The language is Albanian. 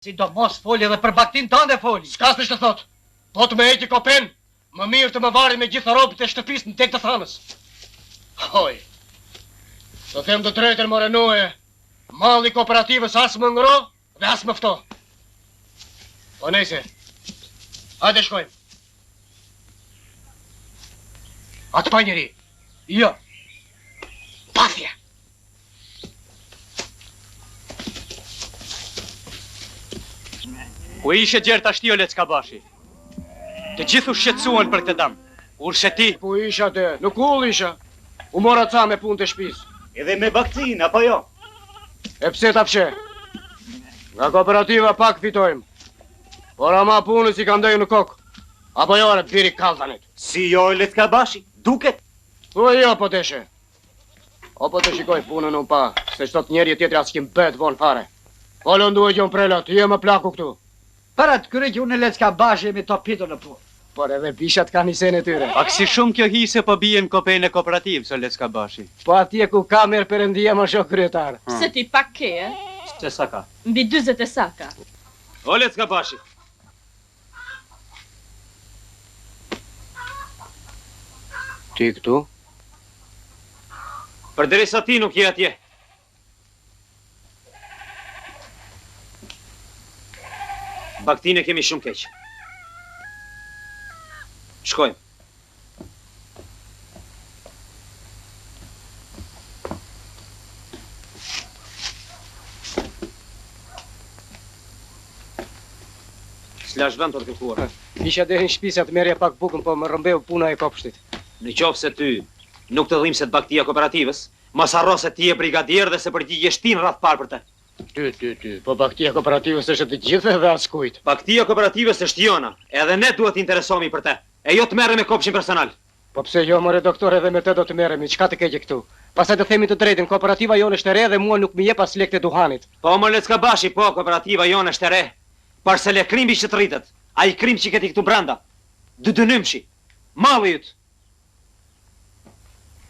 Si do mos foli edhe për baktin tënde foli. S'ka s'të thot. Po të më heqi kopen, më mirë të më vari me gjitha robët e shtëpisë në tek të thanës. Hoj. Do them të drejtën more noe. Malli kooperativës as më ngro dhe as më fto. Po nejse. Hajde shkojmë. Atë pa njëri. Jo. Pafje. Ku ishe gjerë ta shtio Leckabashi? Të gjithu shqetësuan për këtë dam. Urshe ti? Ku isha te? Nuk ull isha. U mora ca me punë të shtëpisë. Edhe me baktin, apo jo? E pse ta pshe? Nga kooperativa pak fitojmë. Por ama punës i ka ndojë në kokë. Apo jo re biri kaltanit. Si jo Leckabashi, duket. Po jo po teshe. O po të shikoj punën unë pa, se qëtot njerje tjetëri asë kim bet vonë fare. Polo nduhe gjon prelat, je më plaku këtu. Para të kërë që unë Leckabashi me to pito në punë. Por edhe bishat ka një sen e tyre. Pak si shumë kjo hise po bie në kopejnë e kooperativë, së Leckabashi. Po atje ku ka merë përëndia më shok kryetar. Se ti pak ke, e? Se sa ka? Mbi 40 e saka. O Leckabashi. Ti këtu? Përderisa ti nuk je atje. Baktin e kemi shumë keq. Shkojmë. S'lash vend të kërkuar. Isha deri në shtëpisë të merrja pak bukën, po më rrëmbeu puna e kopshtit. Në qoftë se ty nuk të dhimbse të baktia kooperativës, mos harro se ti je brigadier dhe se përgjigjesh ti në radh parë për të. Ty, po baktia kooperativës është të gjithë dhe askujt. Baktia kooperativës është jona, edhe ne duhet të interesohemi për të. E jo të merrem me kopshin personal. Po pse jo more doktor, edhe me të do të merremi, çka të keqe këtu? Pastaj të themi të drejtën, kooperativa jonë është e re dhe mua nuk më jep as lekë të duhanit. Po më Leckabashi, po kooperativa jonë është e re. Por se le krimbi që të rritet, ai krim që keti këtu brenda. Dy dënymshi. Malli yt.